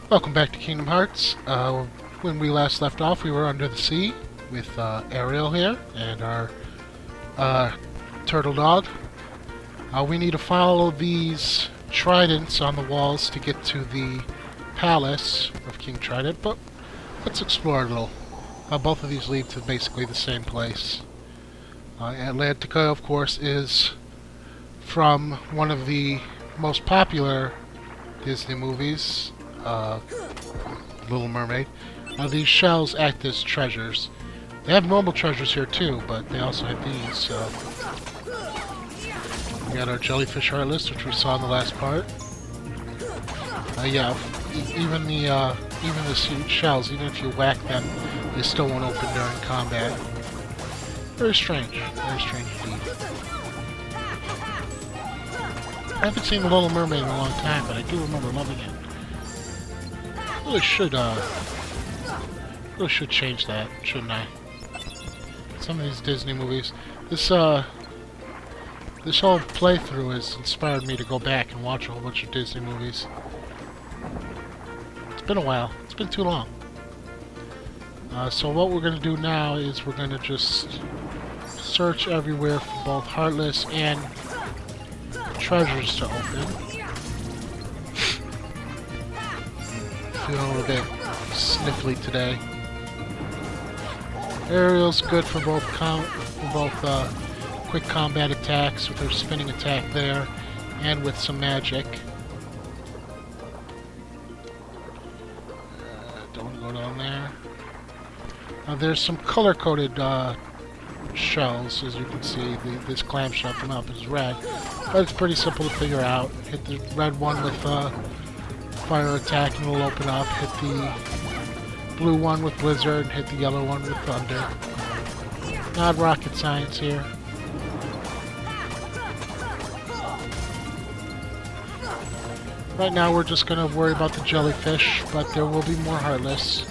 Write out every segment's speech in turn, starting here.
Welcome back to Kingdom Hearts. When we last left off, we were under the sea with Ariel here and our turtle dog. We need to follow these tridents on the walls to get to the palace of King Trident, but let's explore a little. Both of these lead to basically the same place. Atlantica, of course, is from one of the most popular Disney movies, Little Mermaid. These shells act as treasures. They have normal treasures here too, but they also have these. We got our jellyfish heartless, which we saw in the last part. Yeah, even the shells, even if you whack them, they still won't open during combat. Very strange indeed. I haven't seen The Little Mermaid in a long time, but I do remember loving it. Really should change that, shouldn't I? Some of these Disney movies. This whole playthrough has inspired me to go back and watch a whole bunch of Disney movies. It's been a while. It's been too long. So what we're going to do now is we're going to just search everywhere for both Heartless and treasures to open. Feeling a little bit sniffly today. Ariel's good for both quick combat attacks with her spinning attack there, and with some magic. Don't want to go down there. There's some color-coded shells, as you can see. This clamshell from up is red, but it's pretty simple to figure out. Hit the red one with fire attack and it'll open up. Hit the blue one with blizzard, hit the yellow one with thunder. Not rocket science here. Right now we're just going to worry about the jellyfish, but there will be more Heartless.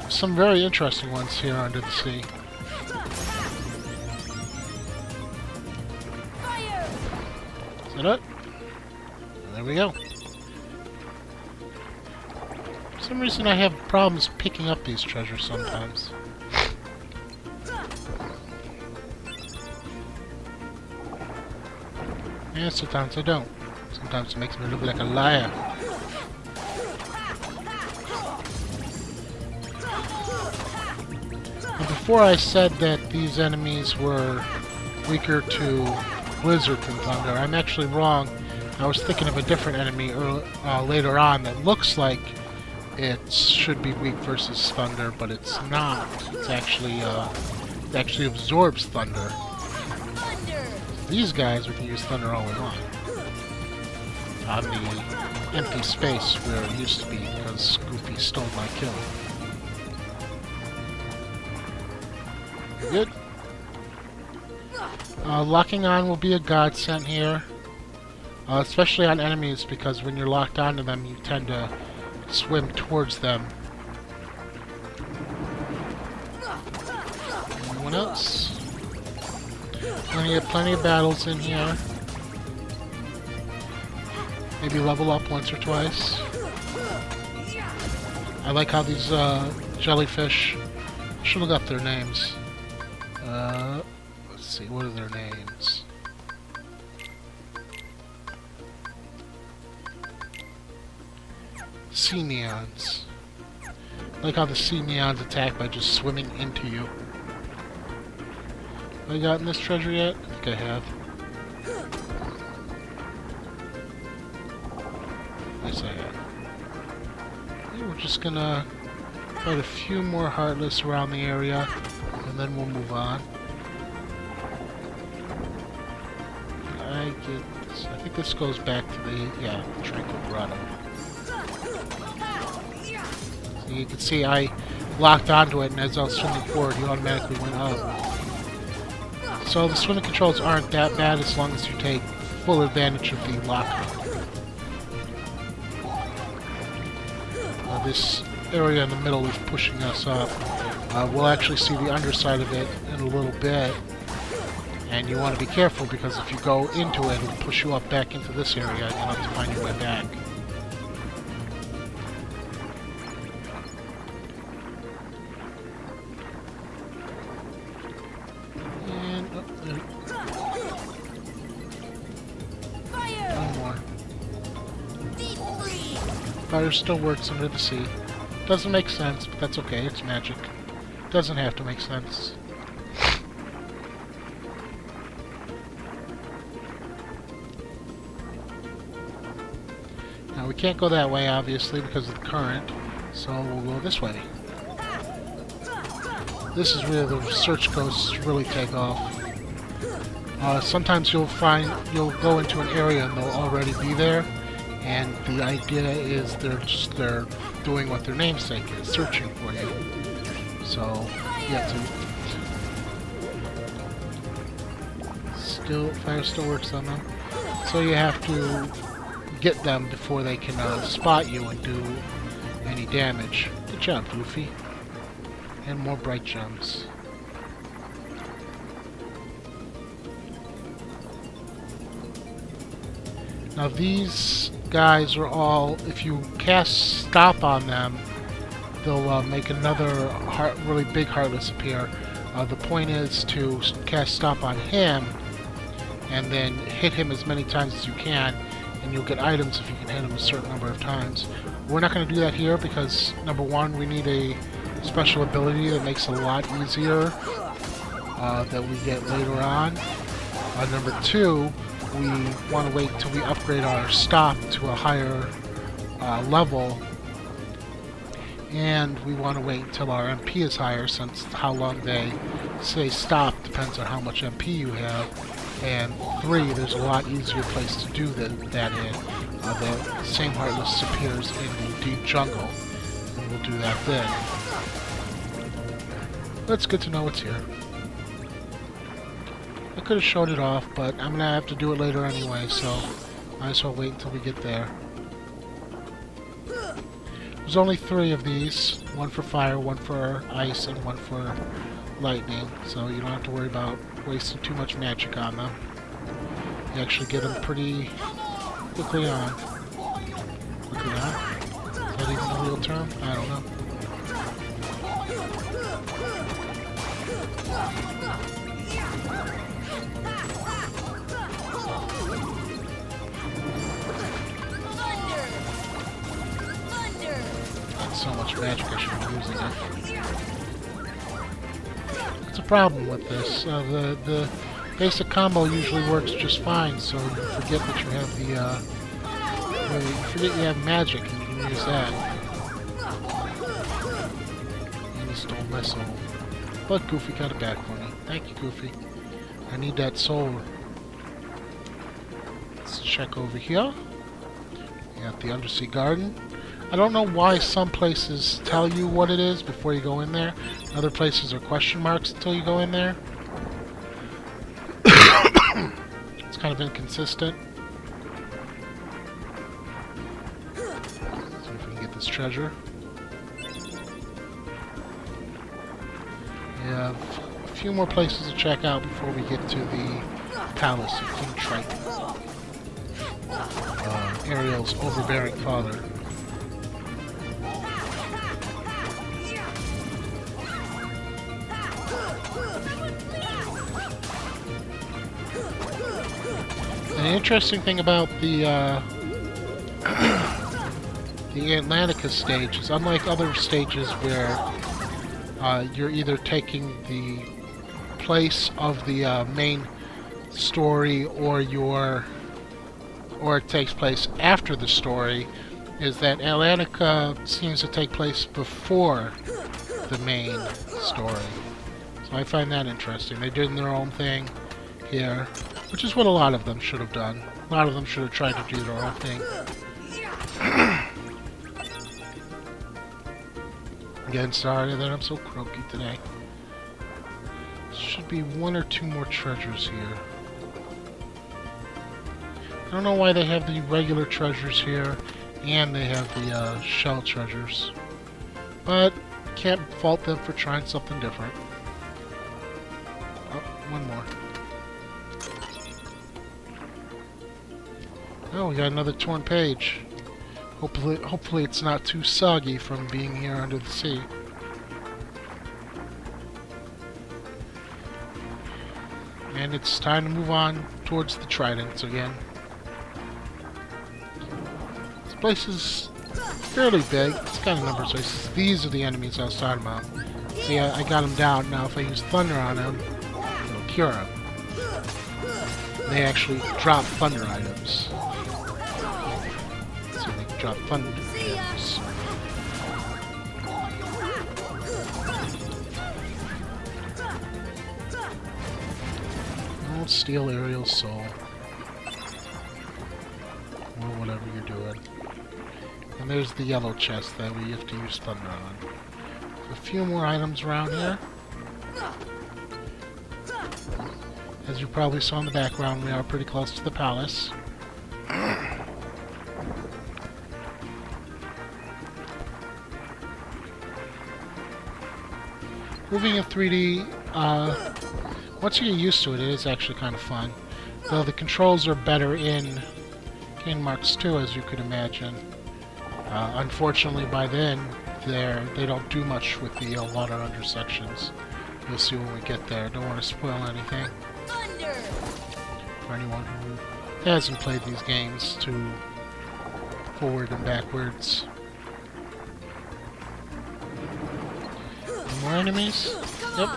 Some very interesting ones here under the sea. Is that it? There we go. For some reason I have problems picking up these treasures sometimes. And sometimes I don't. Sometimes it makes me look like a liar. Now, before I said that these enemies were weaker to blizzard than thunder, I'm actually wrong. I was thinking of a different enemy later on that looks like it should be weak versus thunder, but it's not. It's actually it actually absorbs thunder. These guys we can use thunder all we want. On the empty space where it used to be because Goofy stole my kill. Good. Locking on will be a godsend here. Especially on enemies, because when you're locked onto them you tend to swim towards them. Anyone else? Plenty of battles in here. Maybe level up once or twice. I like how these jellyfish, I should look up their names. Let's see, what are their names? Sea neons. I like how the sea neons attack by just swimming into you. Have I gotten this treasure yet? I think I have. Yes, I have. Okay, we're just gonna fight a few more Heartless around the area, and then we'll move on. I get this. I think this goes back to the Tranquil Grotto. So you can see I locked onto it, and as I was swimming forward, he automatically went up. So the swimming controls aren't that bad as long as you take full advantage of the lock. This area in the middle is pushing us up. We'll actually see the underside of it in a little bit. And you want to be careful because if you go into it, it'll push you up back into this area and you'll have to find your way back. Fire still works under the sea. Doesn't make sense, but that's okay. It's magic. Doesn't have to make sense. Now we can't go that way, obviously, because of the current. So we'll go this way. This is where the research ghosts really take off. Sometimes you'll go into an area and they'll already be there, and the idea is they're doing what their namesake is, searching for you. So you have to fire still works on them. So you have to get them before they can spot you and do any damage. Good job, Goofy. And more bright gems. Now these guys are all, if you cast Stop on them, they'll make another really big Heartless appear. The point is to cast Stop on him, and then hit him as many times as you can, and you'll get items if you can hit him a certain number of times. We're not going to do that here because, number one, we need a special ability that makes it a lot easier that we get later on. Number two, we want to wait till we upgrade our Stop to a higher level, and we want to wait until our MP is higher, since how long they say Stop depends on how much MP you have. And three, there's a lot easier place to do that in. The same Heartless appears in the deep jungle, and we'll do that then. But it's good to know it's here. I could have shown it off, but I'm going to have to do it later anyway, so might as well wait until we get there. There's only 3 of these. One for fire, one for ice, and one for lightning, so you don't have to worry about wasting too much magic on them. You actually get them pretty quickly on. Quickly on? Is that even a real term? I don't know. So much magic, I should be using it. It's a problem with this. The basic combo usually works just fine, so you forget that you have you forget you have magic and you can use that. And he stole my soul. But Goofy got it back for me. Thank you, Goofy. I need that soul. Let's check over here. We got the Undersea Garden. I don't know why some places tell you what it is before you go in there. Other places are question marks until you go in there. It's kind of inconsistent. Let's see if we can get this treasure. We have a few more places to check out before we get to the Palace of King Triton. Ariel's overbearing father. The interesting thing about the Atlantica stage is, unlike other stages where you're either taking the place of the main story or it takes place after the story, is that Atlantica seems to take place before the main story. So I find that interesting. They did their own thing here, which is what a lot of them should have done. A lot of them should have tried to do their own thing. Again, sorry that I'm so croaky today. Should be 1 or 2 more treasures here. I don't know why they have the regular treasures here and they have the shell treasures, but can't fault them for trying something different. Oh, 1 more. Oh, we got another torn page. Hopefully it's not too soggy from being here under the sea. And it's time to move on towards the Tridents again. This place is fairly big. It's kind of number choices. These are the enemies I was talking about. See, I got them down. Now, if I use thunder on them, it'll cure them. They actually drop thunder items. So they can drop thunder items. Don't steal Ariel's soul. Or whatever you're doing. And there's the yellow chest that we have to use thunder on. A few more items around here. As you probably saw in the background, we are pretty close to the palace. Moving in 3D, once you get used to it, it is actually kind of fun. Though the controls are better in Kingdom Hearts 2, as you could imagine. Unfortunately, by then, they don't do much with the water under sections. You'll see when we get there. Don't want to spoil anything. Thunder! For anyone who hasn't played these games too forward and backwards. More enemies? Yep.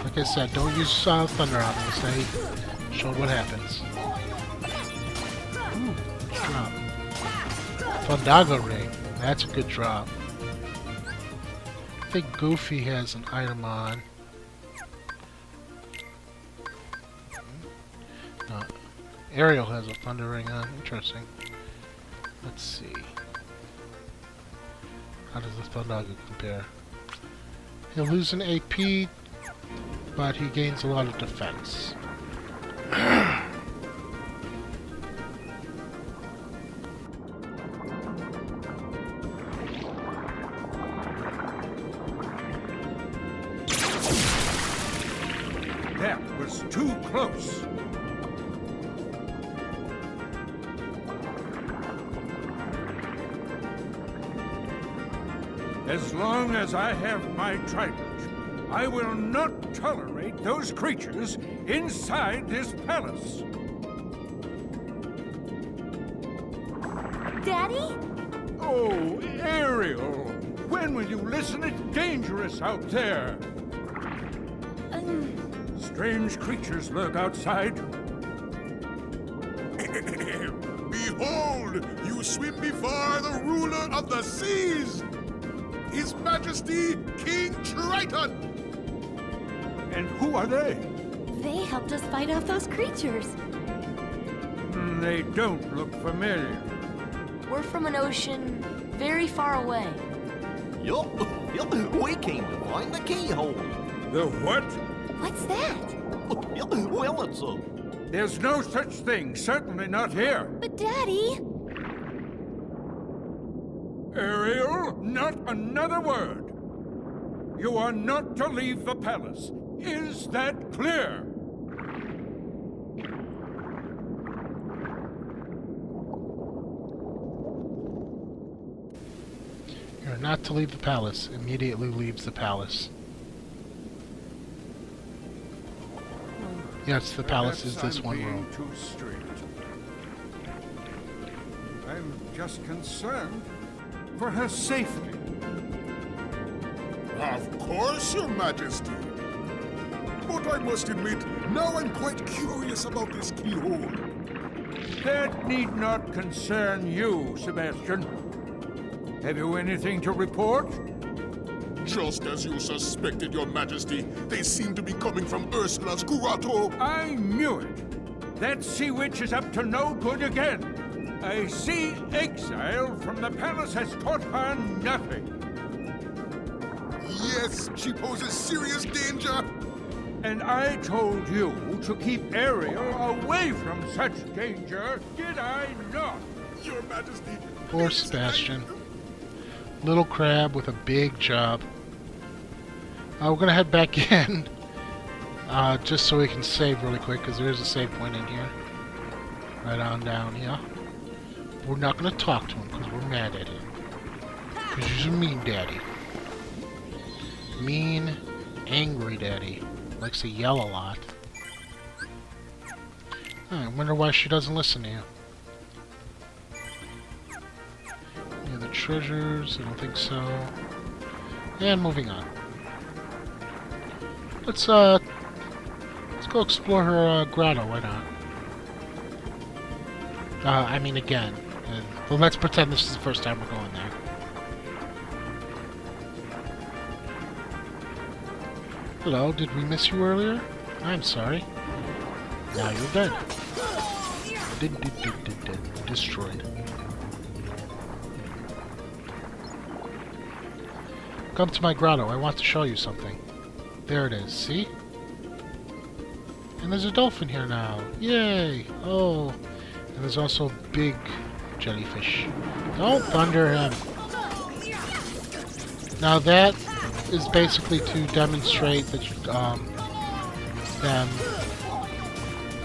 Like I said, don't use thunder on them. They showed what happens. Ooh, good drop. Fandago ring. That's a good drop. I think Goofy has an item on. No. Ariel has a thunder ring on. Interesting. Let's see. How does the Fandago compare? He'll lose an AP, but he gains a lot of defense. That was too close. As long as I have my trident, I will not tolerate those creatures inside this palace. Daddy? Oh, Ariel! When will you listen? It's dangerous out there. Strange creatures lurk outside. Behold, you sweep before the ruler of the seas, His Majesty King Triton. And who are they? They helped us fight off those creatures. They don't look familiar. We're from an ocean very far away. Yup, we came to find the keyhole. The what? What's that? Well, it's a... There's no such thing, certainly not here. But Daddy... Ariel, not another word. You are not to leave the palace. Is that clear? You're not to leave the palace. Immediately leaves the palace. Yes, the palace is this one room. Too strict. I'm just concerned for her safety. Of course, Your Majesty. But I must admit, now I'm quite curious about this keyhole. That need not concern you, Sebastian. Have you anything to report? Just as you suspected, Your Majesty, they seem to be coming from Ursula's grotto. I knew it. That sea witch is up to no good again. A sea exile from the palace has taught her nothing. Yes, she poses serious danger. And I told you to keep Ariel away from such danger, did I not? Your Majesty. Poor Sebastian. Little crab with a big job. We're gonna head back in, just so we can save really quick, because there is a save point in here. Right on down here. We're not gonna talk to him, because we're mad at him. Because he's a mean daddy. Mean, angry daddy. Likes to yell a lot. I wonder why she doesn't listen to you. treasures? I don't think so. And moving on. Let's go explore her grotto. Why not? I mean again. Well, let's pretend this is the first time we're going there. Hello, did we miss you earlier? I'm sorry. Now you're dead. Destroyed. Come to my grotto. I want to show you something. There it is. See? And there's a dolphin here now. Yay! Oh. And there's also a big jellyfish. Don't thunder him. Now that is basically to demonstrate that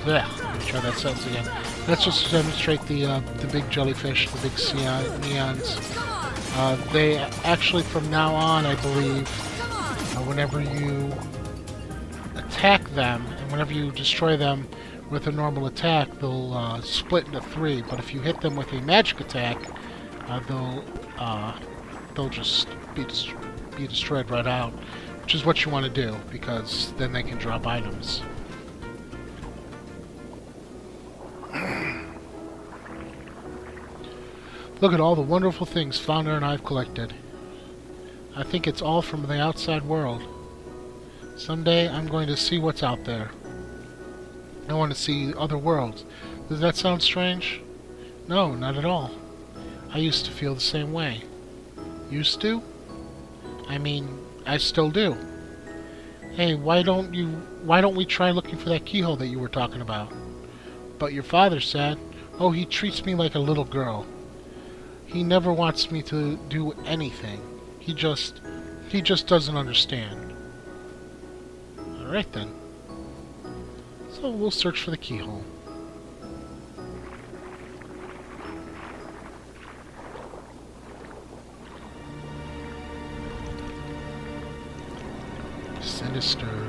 let me try that sentence again. That's just to demonstrate the big jellyfish, the big sea neons. They actually, from now on, I believe, whenever you attack them and whenever you destroy them with a normal attack, they'll split into 3. But if you hit them with a magic attack, they'll just be destroyed right out, which is what you want to do, because then they can drop items. Look at all the wonderful things Flounder and I've collected. I think it's all from the outside world. Someday I'm going to see what's out there. I want to see other worlds. Does that sound strange? No, not at all. I used to feel the same way. Used to? I mean, I still do. Hey, why don't we try looking for that keyhole that you were talking about? But your father said, oh, he treats me like a little girl. He never wants me to do anything. He just doesn't understand. Alright then. So we'll search for the keyhole. Sinister.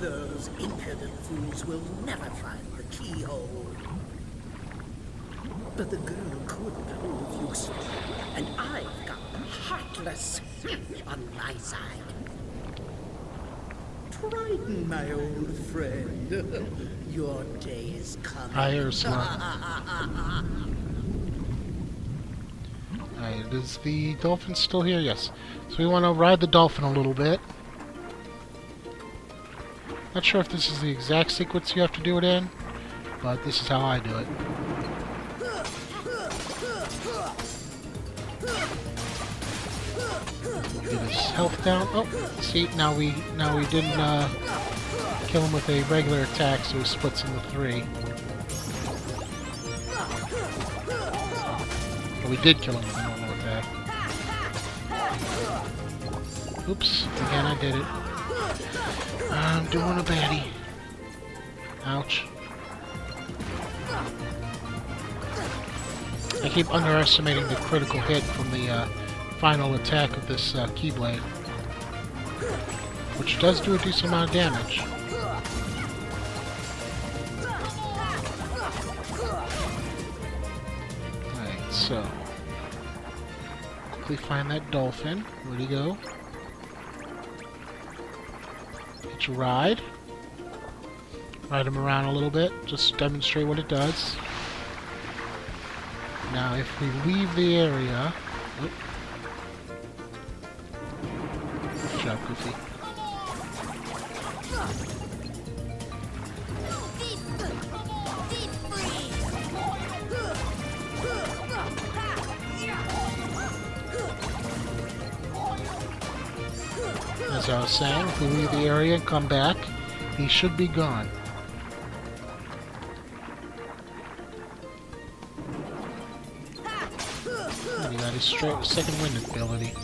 Those impudent fools will never find the keyhole. But the girl could prove useful, and I've got the Heartless on my side. Triton, my old friend, your day is coming. I hear a slug. Alright, is the dolphin still here? Yes. So we want to ride the dolphin a little bit. Not sure if this is the exact sequence you have to do it in, but this is how I do it. Get his health down. Oh, see, now we didn't kill him with a regular attack, so he splits into 3. But we did kill him with a normal attack. Oops, again I did it. I'm doing a baddie. Ouch. I keep underestimating the critical hit from the final attack of this Keyblade, which does do a decent amount of damage. Alright, so quickly find that dolphin. Where'd he go? Get your ride. Ride him around a little bit, just demonstrate what it does. Now, if we leave the area... Oop. Good job, Goofy. As I was saying, if we leave the area and come back, he should be gone. And he got his second wind ability.